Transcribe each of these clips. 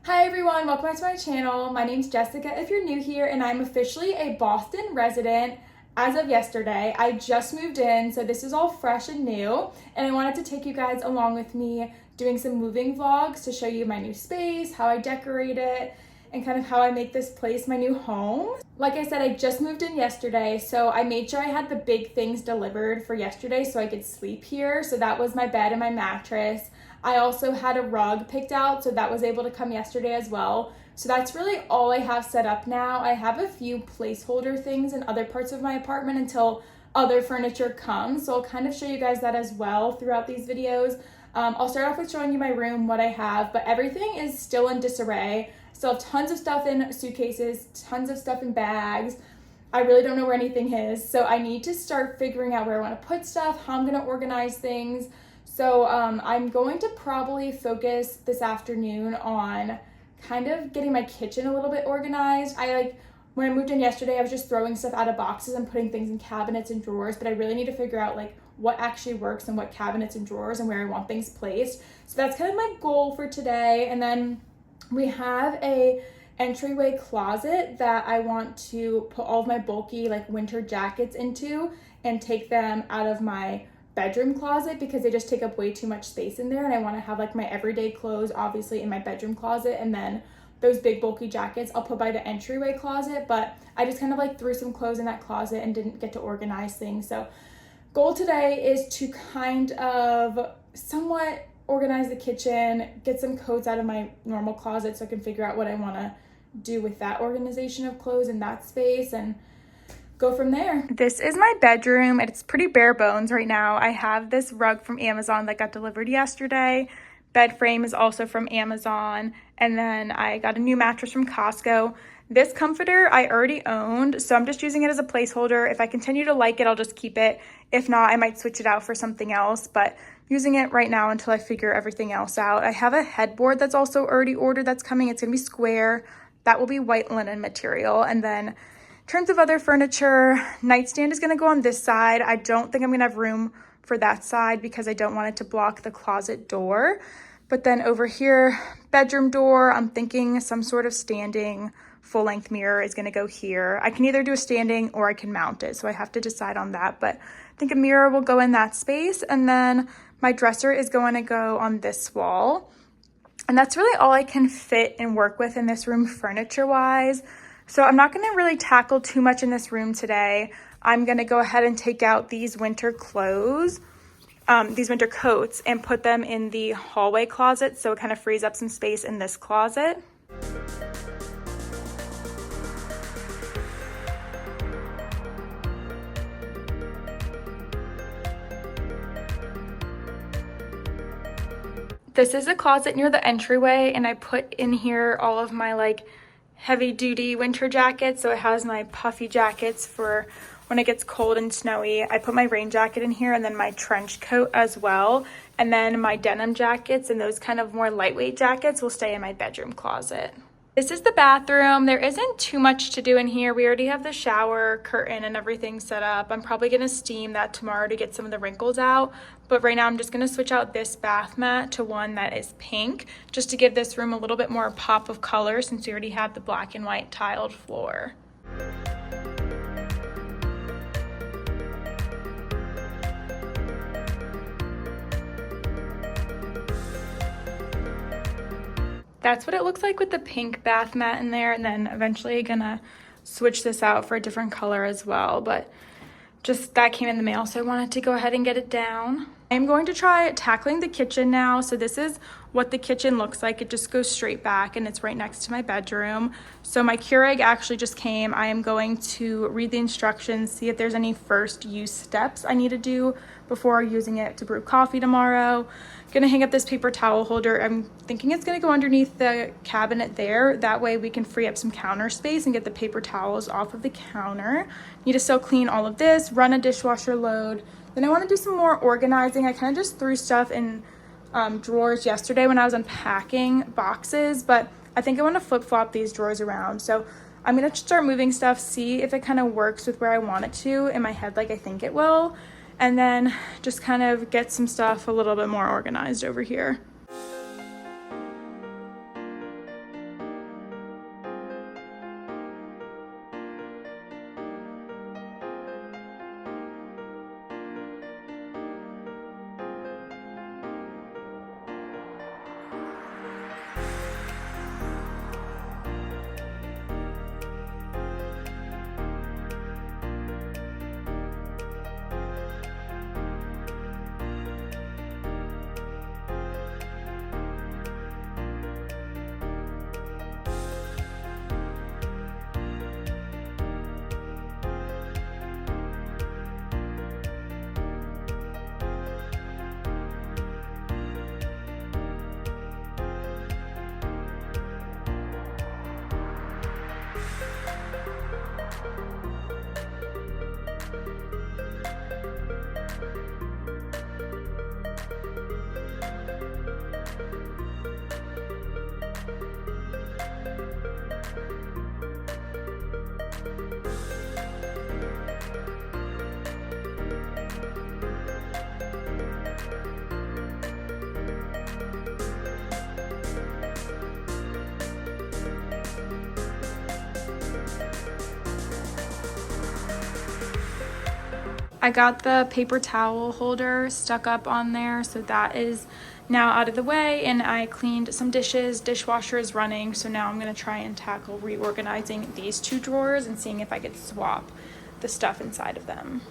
Hi everyone, welcome back to my channel. My name's Jessica if you're new here, and I'm officially a Boston resident as of yesterday. I just moved in, so this is all fresh and new, and I wanted to take you guys along with me doing some moving vlogs to show you my new space, how I decorate it, and kind of how I make this place my new home. Like I said, I just moved in yesterday, so I made sure I had the big things delivered for yesterday so I could sleep here. So that was my bed and my mattress. I also had a rug picked out, so that was able to come yesterday as well. So that's really all I have set up now. I have a few placeholder things in other parts of my apartment until other furniture comes, so I'll kind of show you guys that as well throughout these videos. I'll start off with showing you my room, what I have, but everything is still in disarray. Still have tons of stuff in suitcases, tons of stuff in bags. I really don't know where anything is, so I need to start figuring out where I want to put stuff, how I'm going to organize things. So I'm going to probably focus this afternoon on kind of getting my kitchen a little bit organized. When I moved in yesterday, I was just throwing stuff out of boxes and putting things in cabinets and drawers, but I really need to figure out what actually works and what cabinets and drawers and where I want things placed. So that's kind of my goal for today. And then we have a entryway closet that I want to put all of my bulky winter jackets into and take them out of my bedroom closet because they just take up way too much space in there, and I want to have my everyday clothes obviously in my bedroom closet, and then those big bulky jackets I'll put by the entryway closet. But I just kind of threw some clothes in that closet and didn't get to organize things. So goal today is to kind of somewhat organize the kitchen, get some coats out of my normal closet so I can figure out what I want to do with that organization of clothes in that space and go from there. This is my bedroom. It's pretty bare bones right now. I have this rug from Amazon that got delivered yesterday. Bed frame is also from Amazon. And then I got a new mattress from Costco. This comforter I already owned, so I'm just using it as a placeholder. If I continue to like it, I'll just keep it. If not, I might switch it out for something else, but using it right now until I figure everything else out. I have a headboard that's also already ordered that's coming. It's gonna be square. That will be white linen material. And then in terms of other furniture, nightstand is gonna go on this side. I don't think I'm gonna have room for that side because I don't want it to block the closet door. But then over here, bedroom door, I'm thinking some sort of standing full-length mirror is gonna go here. I can either do a standing or I can mount it, so I have to decide on that. But I think a mirror will go in that space, and then my dresser is going to go on this wall. And that's really all I can fit and work with in this room furniture-wise. So I'm not gonna really tackle too much in this room today. I'm gonna go ahead and take out these winter clothes, these winter coats, and put them in the hallway closet, so it kind of frees up some space in this closet. This is a closet near the entryway, and I put in here all of my heavy duty winter jackets. So it has my puffy jackets for when it gets cold and snowy. I put my rain jacket in here, and then my trench coat as well. And then my denim jackets and those kind of more lightweight jackets will stay in my bedroom closet. This is the bathroom. There isn't too much to do in here. We already have the shower curtain and everything set up. I'm probably gonna steam that tomorrow to get some of the wrinkles out. But right now I'm just gonna switch out this bath mat to one that is pink, just to give this room a little bit more pop of color since we already have the black and white tiled floor. That's what it looks like with the pink bath mat in there, and then eventually gonna switch this out for a different color as well, but just that came in the mail, so I wanted to go ahead and get it down. I'm going to try tackling the kitchen now. So this is what the kitchen looks like. It just goes straight back and it's right next to my bedroom. So my Keurig actually just came. I am going to read the instructions, see if there's any first use steps I need to do before using it to brew coffee tomorrow. Gonna hang up this paper towel holder. I'm thinking it's gonna go underneath the cabinet there. That way we can free up some counter space and get the paper towels off of the counter. Need to still clean all of this, run a dishwasher load. Then I want to do some more organizing. I kind of just threw stuff in drawers yesterday when I was unpacking boxes, but I think I want to flip-flop these drawers around. So I'm going to start moving stuff, see if it kind of works with where I want it to in my head like I think it will, and then just kind of get some stuff a little bit more organized over here. I got the paper towel holder stuck up on there, so that is now out of the way, and I cleaned some dishes. Dishwasher is running, so now I'm gonna try and tackle reorganizing these two drawers and seeing if I could swap the stuff inside of them.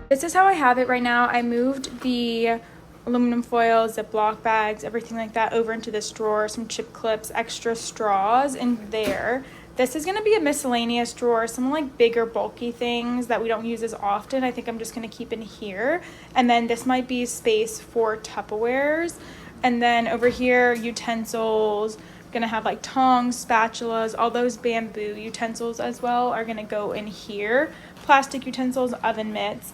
This is how I have it right now. I moved the aluminum foil, Ziploc bags, everything like that over into this drawer, some chip clips, extra straws in there. This is gonna be a miscellaneous drawer, some like bigger bulky things that we don't use as often. I think I'm just gonna keep in here. And then this might be space for Tupperwares. And then over here, utensils, gonna have like tongs, spatulas, all those bamboo utensils as well are gonna go in here. Plastic utensils, oven mitts.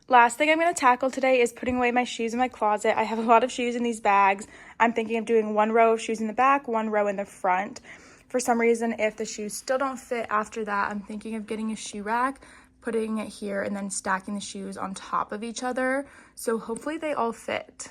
Last thing I'm going to tackle today is putting away my shoes in my closet. I have a lot of shoes in these bags. I'm thinking of doing one row of shoes in the back, one row in the front. For some reason, if the shoes still don't fit after that, I'm thinking of getting a shoe rack, putting it here, and then stacking the shoes on top of each other. So hopefully they all fit.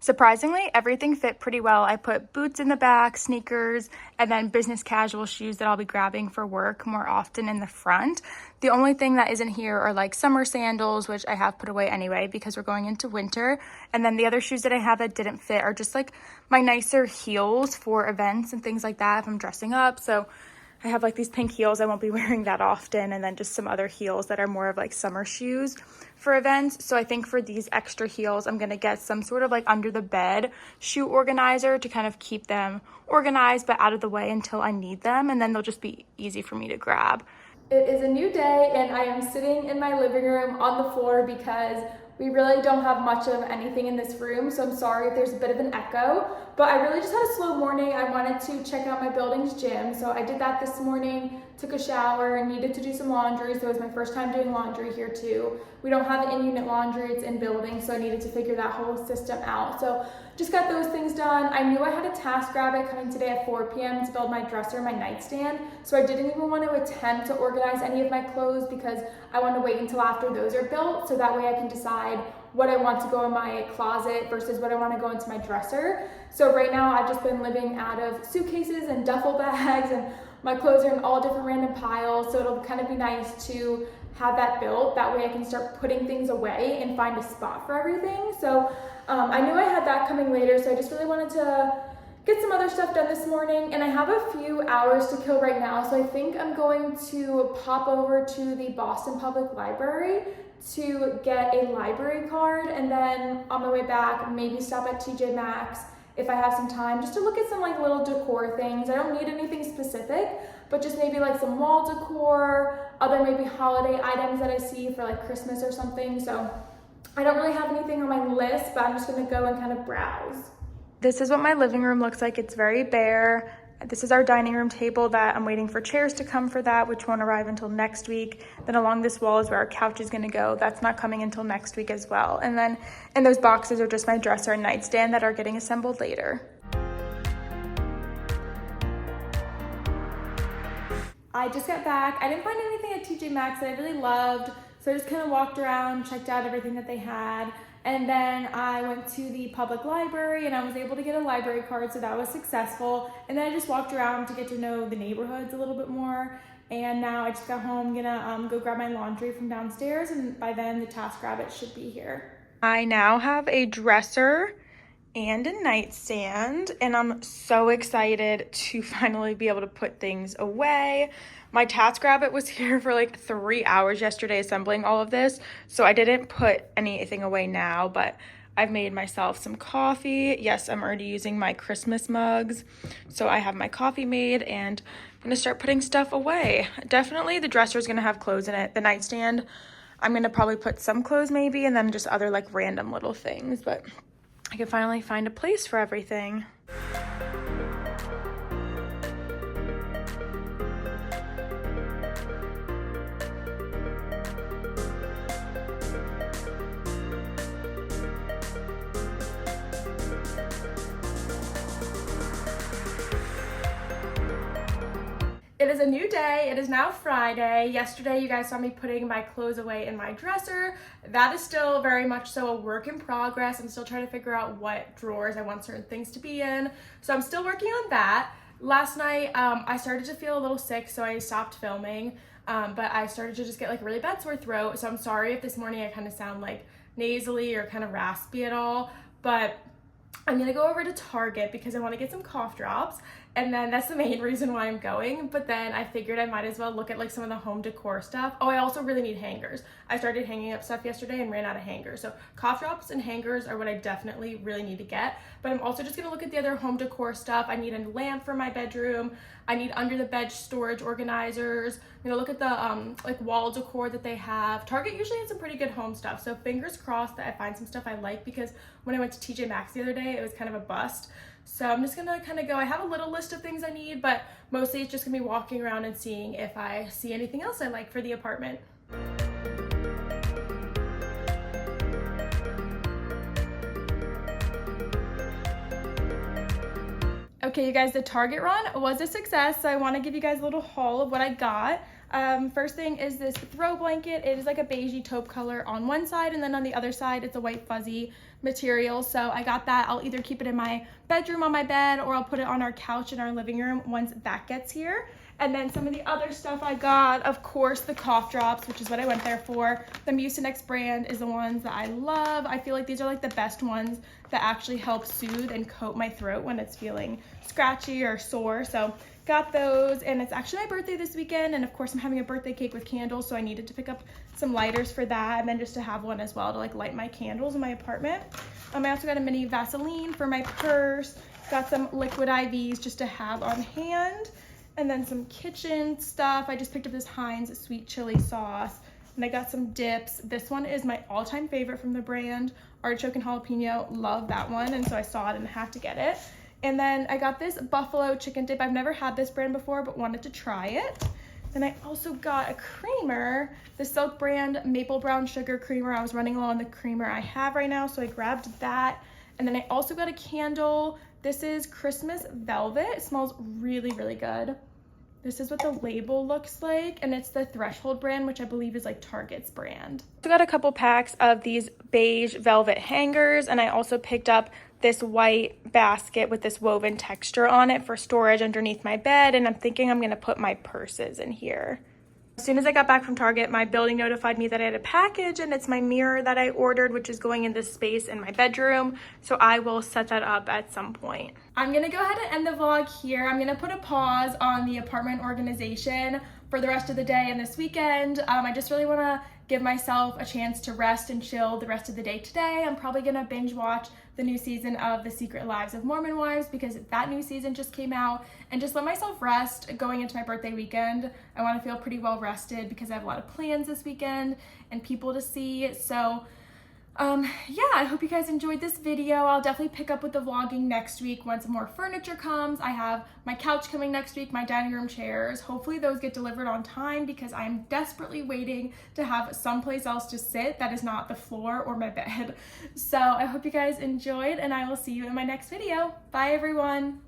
Surprisingly, everything fit pretty well. I put boots in the back, sneakers, and then business casual shoes that I'll be grabbing for work more often in the front. The only thing that isn't here are like summer sandals, which I have put away anyway because we're going into winter. And then the other shoes that I have that didn't fit are just like my nicer heels for events and things like that if I'm dressing up. So I have like these pink heels. I won't be wearing that often. And then just some other heels that are more of like summer shoes for events. So I think for these extra heels, I'm going to get some sort of like under the bed shoe organizer to kind of keep them organized but out of the way until I need them. And then they'll just be easy for me to grab. It is a new day and I am sitting in my living room on the floor because we really don't have much of anything in this room, so I'm sorry if there's a bit of an echo, but I really just had a slow morning. I wanted to check out my building's gym, so I did that this morning, took a shower, and needed to do some laundry, so it was my first time doing laundry here too. We don't have in-unit laundry, it's in building, so I needed to figure that whole system out. So just got those things done. I knew I had a task rabbit coming today at 4 p.m. to build my dresser and my nightstand, so I didn't even want to attempt to organize any of my clothes because I want to wait until after those are built, so that way I can decide what I want to go in my closet versus what I want to go into my dresser. So right now I've just been living out of suitcases and duffel bags, and my clothes are in all different random piles, so it'll kind of be nice to have that built. That way I can start putting things away and find a spot for everything. So I knew I had that coming later, so I just really wanted to get some other stuff done this morning, and I have a few hours to kill right now, so I think I'm going to pop over to the Boston Public Library to get a library card, and then on my way back maybe stop at TJ Maxx if I have some time, just to look at some like little decor things. I don't need anything specific, but just maybe like some wall decor, other maybe holiday items that I see for like Christmas or something. So I don't really have anything on my list, but I'm just gonna go and kind of browse. This is what my living room looks like. It's very bare. This is our dining room table that I'm waiting for chairs to come for that, which won't arrive until next week. Then along this wall is where our couch is gonna go. That's not coming until next week as well. And then in those boxes are just my dresser and nightstand that are getting assembled later. I just got back. I didn't find anything at TJ Maxx that I really loved, so I just kind of walked around, checked out everything that they had. And then I went to the public library and I was able to get a library card, so that was successful. And then I just walked around to get to know the neighborhoods a little bit more And now I just got home, gonna go grab my laundry from downstairs, and by then the TaskRabbit should be here. I now have a dresser and a nightstand, and I'm so excited to finally be able to put things away. My TaskRabbit was here for like 3 hours yesterday assembling all of this, so I didn't put anything away now, but I've made myself some coffee. Yes, I'm already using my Christmas mugs, so I have my coffee made, and I'm gonna start putting stuff away. Definitely the dresser is gonna have clothes in it. The nightstand, I'm gonna probably put some clothes maybe, and then just other like random little things, but I can finally find a place for everything. It is a new day. It is now Friday. Yesterday, you guys saw me putting my clothes away in my dresser. That is still very much so a work in progress. I'm still trying to figure out what drawers I want certain things to be in. So I'm still working on that. Last night, I started to feel a little sick, so I stopped filming. But I started to just get like really bad sore throat. So I'm sorry if this morning I kind of sound like nasally or kind of raspy at all. But I'm gonna go over to Target because I want to get some cough drops, and then that's the main reason why I'm going. But then I figured I might as well look at like some of the home decor stuff. Oh, I also really need hangers. I started hanging up stuff yesterday and ran out of hangers. So cough drops and hangers are what I definitely really need to get. But I'm also just gonna look at the other home decor stuff. I need a lamp for my bedroom. I need under the bed storage organizers. I'm gonna look at the like wall decor that they have. Target usually has some pretty good home stuff, so fingers crossed that I find some stuff I like, because when I went to TJ Maxx the other day, it was kind of a bust. So I'm just gonna kind of go. I have a little list of things I need, but mostly it's just gonna be walking around and seeing if I see anything else I like for the apartment. Okay, you guys, the Target run was a success, so I want to give you guys a little haul of what I got. First thing is this throw blanket. It is like a beigey taupe color on one side, and then on the other side it's a white fuzzy material. So I got that. I'll either keep it in my bedroom on my bed, or I'll put it on our couch in our living room once that gets here. And then some of the other stuff I got, of course, the cough drops, which is what I went there for. The Mucinex brand is the ones that I love. I feel like these are like the best ones that actually help soothe and coat my throat when it's feeling scratchy or sore. So got those, and it's actually my birthday this weekend, and of course I'm having a birthday cake with candles, so I needed to pick up some lighters for that, and then just to have one as well to like light my candles in my apartment. I also got a mini Vaseline for my purse, got some liquid IVs just to have on hand, and then some kitchen stuff. I just picked up this Heinz sweet chili sauce, and I got some dips. This one is my all-time favorite from the brand, artichoke and jalapeno. Love that one, and so I saw it and had to get it. And then I got this buffalo chicken dip. I've never had this brand before, but wanted to try it. Then I also got a creamer, the Silk brand maple brown sugar creamer. I was running low on the creamer I have right now, so I grabbed that. And then I also got a candle. This is Christmas Velvet. It smells really, really good. This is what the label looks like, and it's the Threshold brand, which I believe is like Target's brand. I got a couple packs of these beige velvet hangers, and I also picked up this white basket with this woven texture on it for storage underneath my bed, and I'm thinking I'm gonna put my purses in here. As soon as I got back from Target, my building notified me that I had a package, and it's my mirror that I ordered, which is going in this space in my bedroom, so I will set that up at some point. I'm gonna go ahead and end the vlog here. I'm gonna put a pause on the apartment organization for the rest of the day and this weekend. I just really wanna give myself a chance to rest and chill the rest of the day today. I'm probably gonna binge watch the new season of The Secret Lives of Mormon Wives, because that new season just came out, and just let myself rest going into my birthday weekend. I want to feel pretty well rested because I have a lot of plans this weekend and people to see. So yeah, I hope you guys enjoyed this video. I'll definitely pick up with the vlogging next week once more furniture comes. I have my couch coming next week, my dining room chairs. Hopefully those get delivered on time, because I'm desperately waiting to have someplace else to sit that is not the floor or my bed. So I hope you guys enjoyed, and I will see you in my next video. Bye everyone.